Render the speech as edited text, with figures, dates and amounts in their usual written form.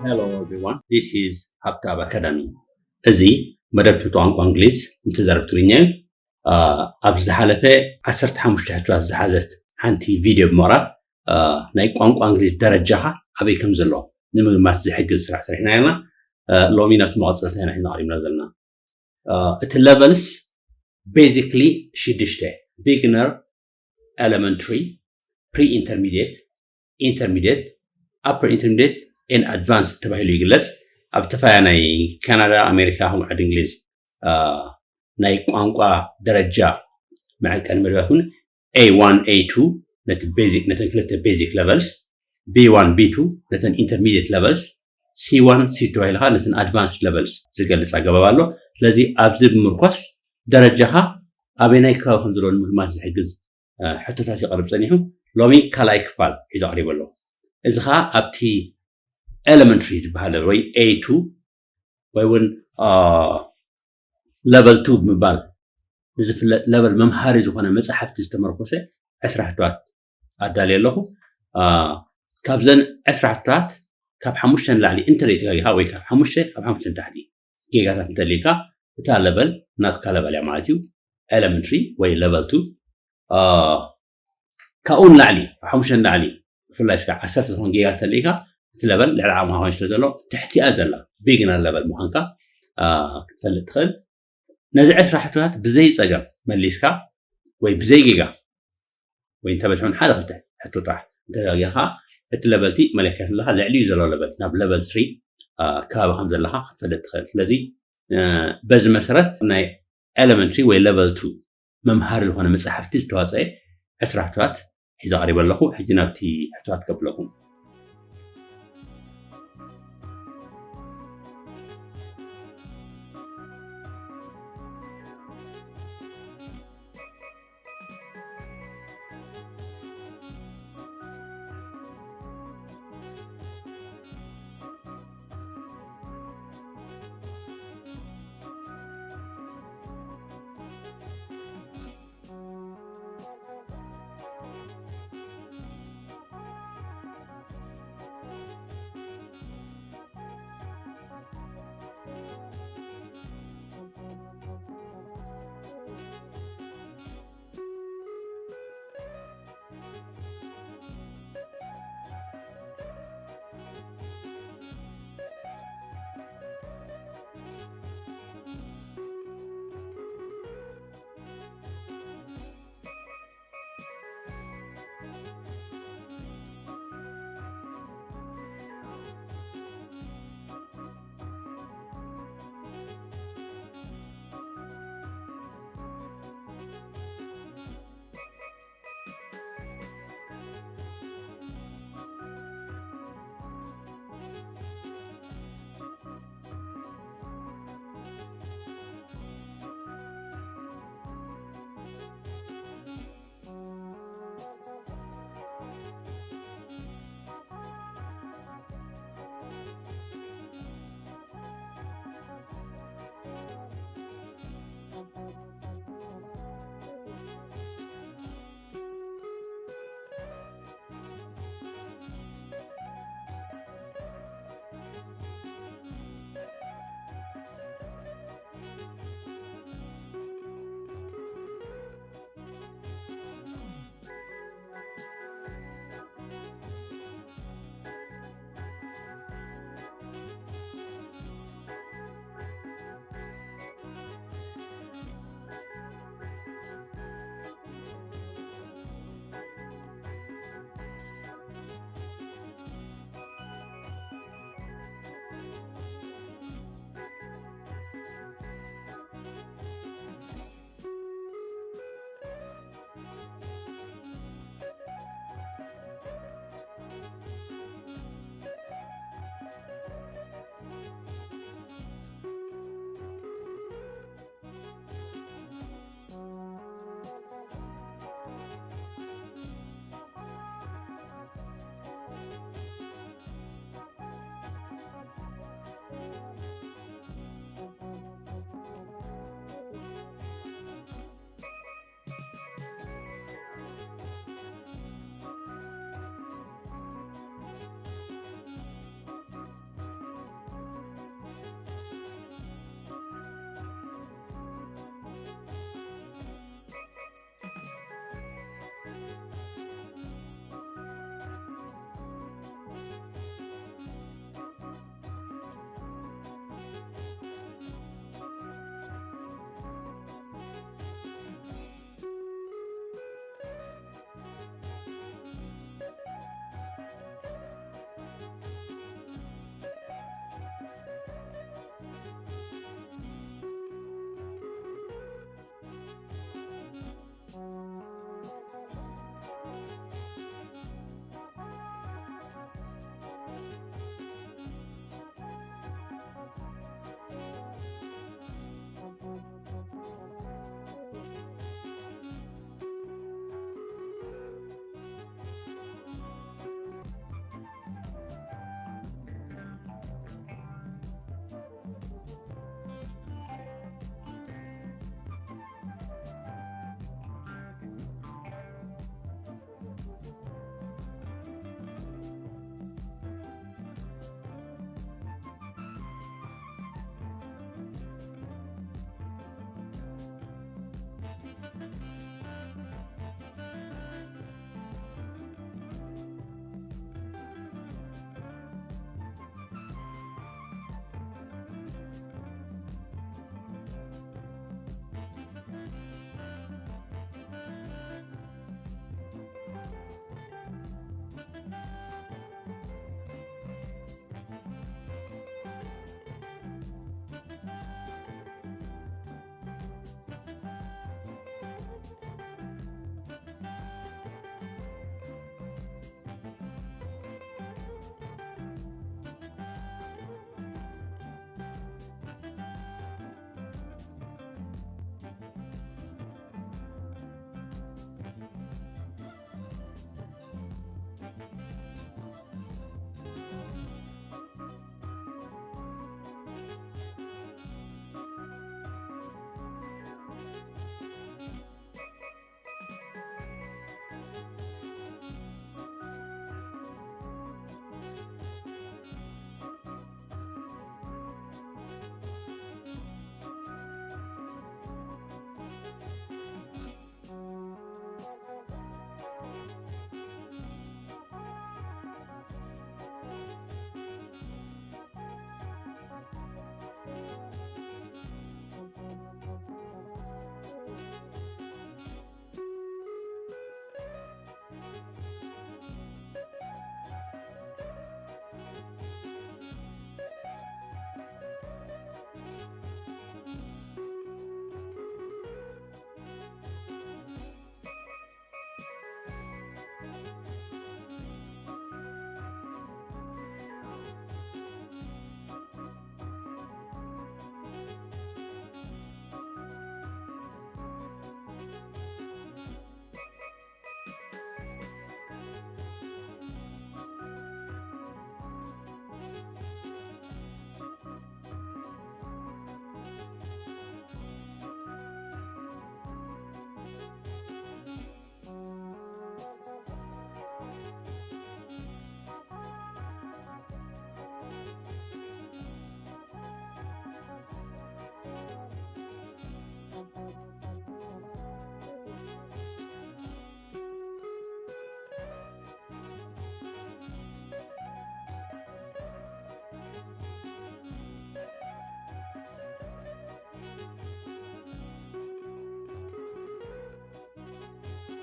Hello everyone, this is Haptab Academy. Ezi مدرب ቋንቋ እንግሊዝ እንተዛረብትልኛ ኣብዚ ሓለፈ 15 ሕቶት ዝሓዘት ሓንቲ ቪድዮ ብምቕራብ ናይ ቋንቋ እንግሊዝ ደረጃኻ ኣበይ ከም ዘሎ ንምግማት ዝሕግዝ ስራሕ ሰሪሕና ኢና ሎሚ ናቱ መቐፀልታ ኢና ቀሪብና ዘለና እቲ ሌቨልስ basically ሽድሽተ beginner, elementary, pre-intermediate, intermediate, upper intermediate and advanced ተባሂሉ ይግለጽ ኣብ ተፋያናይ ካናዳ ኣሜሪካ هم عاد እንግሊዝ ናይ ቋንቋ ደረጃ ማዕቀን መድባኹን A1 A2 ነቲ ቤዚክ ነተን ክልተ ቤዚክ ሌቨልስ B1 B2 ነተን ኢንተርሚዲየት ሌቨልስ C1 C2 ኢልኻ ነተን አድቫንስድ ሌቨልስ ዝገልጽ ኣገባብ ኣሎ ስለዚ ኣብዚ ብምርኮስ ደረጃኻ ኣበይ ከባቢ ከም ዘሎ ንምግማት ዝሕግዝ ሕቶታት ይቐርብ ጸኒሑ ሎሚ ካልኣይ ክፋል ሒዙ ቀሪቡ ኣሎ እዚ ኸ ኣብቲ elementary ዝበሃል ወይ A2 ወይ እውን level 2 ብምባል ዝፍለጥ level መምሃሪ ዝኾነ መጽሓፍቲ ዝተመርኮሰ 10 ሕቶት ኣዳልየ ኣለኹ ካብዘን 10 ሕቶት ካብ 5 ንላዕሊ ኢንተርኔት ገይኻ ወይ ካብ 5 ካብ 5 ታሕቲ ጊጋታት እንተልይካ እታ level ናትካ level ማለት እዩ elementary ወይ level 2 ካብኡ ንላዕሊ 5 ንላዕሊ ብፍላይ እስካብ 10 ዝኾን ጊጋታት እንተልይካ እቲ level ልዕሊ ዓቕምኻ ኮይኑ ስለ ዘሎ ትሕቲኣ ዘላ beginner level ምዃንካ ክትፈልጥ ትኽእል ነዚ 10 ሕቶታት ብዘይ ፀገም መሊስካ ወይ ብዘይ ጊጋ ወይ እንተበፅሑን ሓደ ክልተ ሕቶ ጥራሕ እንተገይርካ እቲ level መለክት ኣለካ ልዕሊኡ ዘሎ level ናብ level 3 ከባቢ ከም ዘለካ ክትፈልጥ ትኽእል ስለዚ በዚ መሰረት ናይ elementary ወይ level 2 መምሃሪ ዝኾነ መጽሓፍቲ ዝተዋፅአ 10 ሕቶታት ሒዘ ቀሪበ ኣለኹ ሕጂ ናብቲ ሕቶታት ከፍለኩም